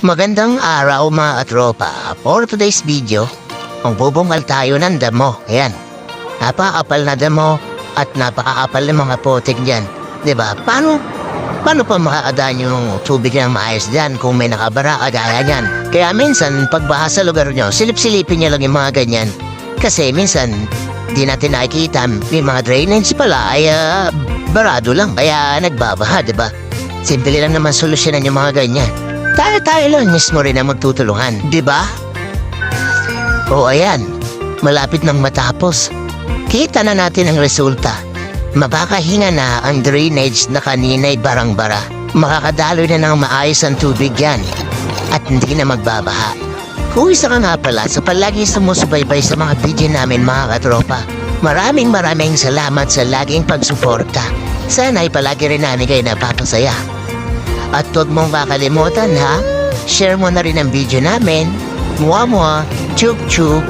Magandang araw mga katropa. For today's video, magbubungkal tayo ng damo. Ayan. Napakapal na damo at napakapal ng mga potek dyan. Diba? Paano pa makakadaan yung tubig ng maayos dyan kung may nakabara kagaya dyan? Kaya minsan, pagbaha sa lugar nyo, silip-silipin nyo lang yung mga ganyan. Kasi minsan, di natin nakikita, may mga drainage pala ay barado lang. Kaya nagbabaha, diba? Simple lang naman solusyonan yung mga ganyan. Tayo lang mismo rin ang magtutulungan, di ba? O ayan, malapit nang matapos. Kita na natin ang resulta. Makakahinga na ang drainage na kanina'y barang-bara. Makakadaloy na ng maayos ang tubig yan. At hindi na magbabaha. Kung isa ka nga pala sa palaging sumusubaybay sa mga video namin mga katropa, maraming salamat sa laging pagsuporta. Sana'y palagi rin namin kayo napapasaya. At huwag mong kakalimutan ha, share mo na rin ang video namin. Mua, chuk chuk.